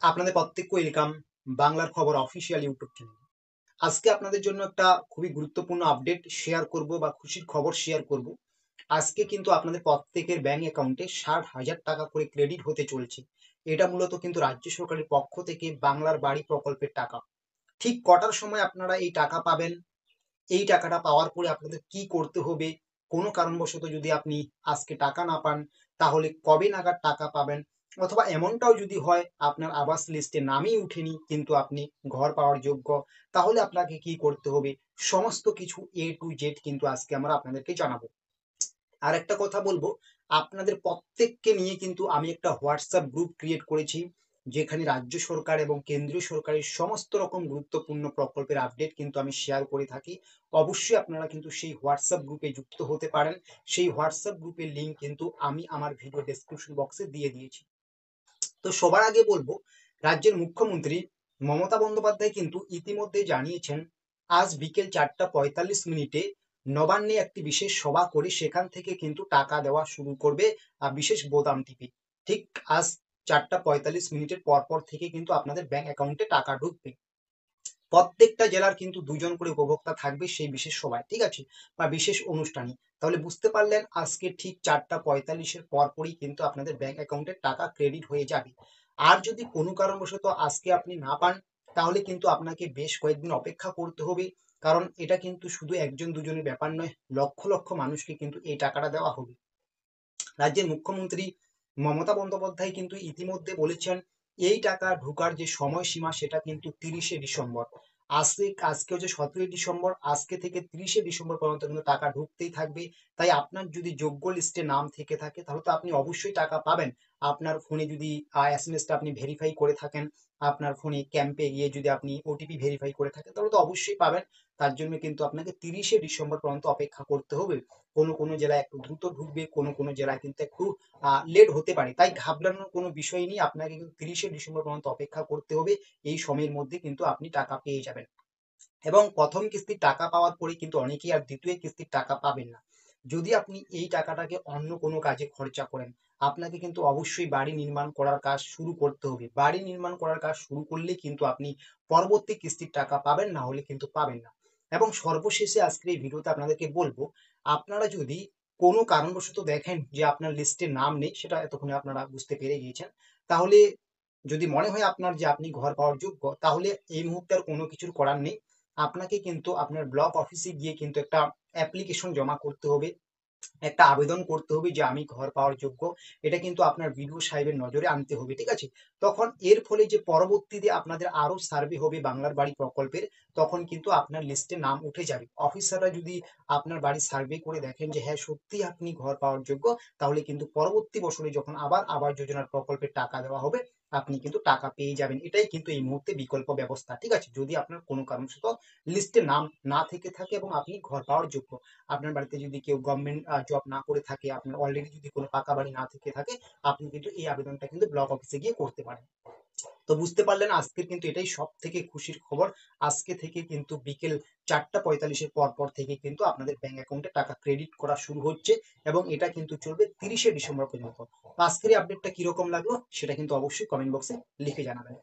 আপনাদের প্রত্যেককে ওয়েলকাম বাংলার খবর অফিসিয়াল ইউটিউব চ্যানেল। আজকে আপনাদের জন্য একটা খুবই গুরুত্বপূর্ণ আপডেট শেয়ার করব বা খুশির খবর শেয়ার করব। আজকে কিন্তু আপনাদের প্রত্যেকের ব্যাংক অ্যাকাউন্টে 60,000 টাকা করে ক্রেডিট হতে চলছে। এটা মূলত কিন্তু রাজ্য সরকারের পক্ষ থেকে বাংলার বাড়ি প্রকল্পের টাকা। ঠিক কটার সময় আপনারা এই টাকা পাবেন, এই টাকাটা পাওয়ার পরে আপনাদের কি করতে হবে, কোনো কারণবশত যদি আপনি আজকে টাকা না পান তাহলে কবে নাগাদ টাকা পাবেন, অথবা এমনটাও যদি হয় আপনার আবাস লিস্টে নামই উঠেনি কিন্তু আপনি ঘর পাওয়ার যোগ্য, তাহলে আপনাকে কি করতে হবে, সমস্ত কিছু এ টু জেড কিন্তু আজকে আমরা আপনাদেরকে জানাবো। আর একটা কথা বলবো, আপনাদের প্রত্যেককে নিয়ে কিন্তু আমি একটা হোয়াটসঅ্যাপ গ্রুপ ক্রিয়েট করেছি, যেখানে রাজ্য সরকার এবং কেন্দ্রীয় সরকারের সমস্ত রকম গুরুত্বপূর্ণ প্রকল্পের আপডেট কিন্তু আমি শেয়ার করে থাকি। অবশ্যই আপনারা কিন্তু সেই হোয়াটসঅ্যাপ গ্রুপে যুক্ত হতে পারেন। সেই হোয়াটসঅ্যাপ গ্রুপের লিঙ্ক কিন্তু আমি আমার ভিডিও ডেসক্রিপশন বক্সে দিয়ে দিয়েছি। তো সবার আগে বলবো, রাজ্যের মুখ্যমন্ত্রী মমতা বন্দ্যোপাধ্যায় কিন্তু ইতিমধ্যে জানিয়েছেন আজ বিকেল 4:45 নবান্নে একটি বিশেষ সভা করে সেখান থেকে কিন্তু টাকা দেওয়া শুরু করবে বিশেষ বোতাম টিপে। ঠিক আজ 4:45 পর পর থেকে কিন্তু আপনাদের ব্যাংক অ্যাকাউন্টে টাকা ঢুকবে। প্রত্যেকটা জেলার কিন্তু দুজন করে উপভোক্তা থাকবে সেই বিশেষ সভায়, ঠিক আছে, বা বিশেষ অনুষ্ঠানে। তাহলে বুঝতে পারলেন আজকে ঠিক 4:45 পর পরই কিন্তু আপনাদের ব্যাংক অ্যাকাউন্টে টাকা ক্রেডিট হয়ে যাবে। আর যদি কোনো কারণবশত আজকে আপনি না পান তাহলে কিন্তু আপনাকে বেশ কয়েকদিন অপেক্ষা করতে হবে, কারণ এটা কিন্তু শুধু একজন দুজনের ব্যাপার নয়, লক্ষ লক্ষ মানুষকে কিন্তু এই টাকাটা দেওয়া হবে। রাজ্যের মুখ্যমন্ত্রী মমতা বন্দ্যোপাধ্যায় কিন্তু ইতিমধ্যে বলেছেন এই টাকা ঢোকার যে সময়সীমা সেটা কিন্তু 30শে ডিসেম্বর। আজকে হচ্ছে 17ই ডিসেম্বর, আজকে থেকে 30শে ডিসেম্বর পর্যন্ত কিন্তু টাকা ঢুকতেই থাকবে। তাই আপনার যদি যোগ্য লিস্টে নাম থেকে থাকে তাহলে তো আপনি অবশ্যই টাকা পাবেন। আপনার ফোনে যদি এসএমএসটা আপনি ভেরিফাই করে থাকেন, আপনার ফোনে ক্যাম্পে গিয়ে যদি আপনি ওটিপি ভেরিফাই করে থাকেন তাহলে তো অবশ্যই পাবেন। তার জন্য কিন্তু আপনাকে 30শে ডিসেম্বর পর্যন্ত অপেক্ষা করতে হবে। কোনো কোনো জেলায় একটু দ্রুত ঢুকবে, কোনো কোনো জেলায় কিন্তু একটু লেট হতে পারে, তাই ঘাবড়ানোর কোনো বিষয় নেই। আপনাকে কিন্তু 30শে ডিসেম্বর পর্যন্ত অপেক্ষা করতে হবে। এই সময়ের মধ্যে কিন্তু আপনি টাকা পেয়ে যাবেন। এবং প্রথম কিস্তির টাকা পাওয়ার পরে কিন্তু অনেকেই আর দ্বিতীয় কিস্তির টাকা পাবেন না। যদি আপনি এই টাকাটাকে অন্য কোনো কাজে খরচা করেন, আপনাকে কিন্তু অবশ্যই বাড়ি নির্মাণ করার কাজ শুরু করতে হবে। বাড়ি নির্মাণ করার কাজ শুরু করলে কিন্তু আপনি পরবর্তী কিস্তির টাকা পাবেন, না হলে কিন্তু পাবেন না। এবং সর্বশেষে আজকের এই ভিডিওতে আপনাদেরকে বলবো, আপনারা যদি কোনো কারণবশত দেখেন যে আপনার লিস্টে নাম নেই, সেটা এতক্ষণে আপনারা বুঝতে পেরে গিয়েছেন, তাহলে যদি মনে হয় আপনার যে আপনি ঘর পাওয়ার যোগ্য, তাহলে এই মুহূর্তে আর কোনো কিছুর করার নেই। আপনাকে কিন্তু আপনার ব্লক অফিসে গিয়ে কিন্তু একটা অ্যাপ্লিকেশন জমা করতে হবে, একটা আবেদন করতে হবে যে আমি ঘর পাওয়ার যোগ্য। এটা কিন্তু আপনার বিডিও সাহেবের নজরে আনতে হবে, ঠিক আছে। তখন এর ফলে যে পরবর্তীতে আপনাদের আরো সার্ভে হবে বাংলার বাড়ি প্রকল্পের, তখন কিন্তু আপনার লিস্টে নাম উঠে যাবে। অফিসাররা যদি আপনার বাড়ি সার্ভে করে দেখেন যে হ্যাঁ সত্যি আপনি ঘর পাওয়ার যোগ্য, তাহলে কিন্তু পরবর্তী বছরে যখন আবার আবাস যোজনার প্রকল্পের টাকা দেওয়া হবে আপনি কিন্তু টাকা পেয়ে যাবেন। এটাই কিন্তু এই মুহূর্তে বিকল্প ব্যবস্থা, ঠিক আছে, যদি আপনার কোনো কারণবশত লিস্টে নাম না থেকে থাকে এবং আপনি ঘর পাওয়ার যোগ্য। আপনার বাড়িতে যদি কেউ গভর্নমেন্ট জব না করে থাকে, আপনার অলরেডি যদি কোনো পাকা বাড়ি না থেকে থাকে, আপনি কিন্তু এই আবেদনটা কিন্তু ব্লক অফিসে গিয়ে করতে পারেন। তো বুঝতে পারলেন আজকের কিন্তু এটাই সব থেকে খুশির খবর। আজকে থেকে কিন্তু বিকেল 4:45 পর পর থেকে কিন্তু আপনাদের ব্যাংক অ্যাকাউন্টে টাকা ক্রেডিট করা শুরু হচ্ছে এবং এটা কিন্তু চলবে 30শে ডিসেম্বর পর্যন্ত। তো আজকের এই আপডেটটা কিরকম লাগলো সেটা কিন্তু অবশ্যই কমেন্ট বক্সে লিখে জানাবেন।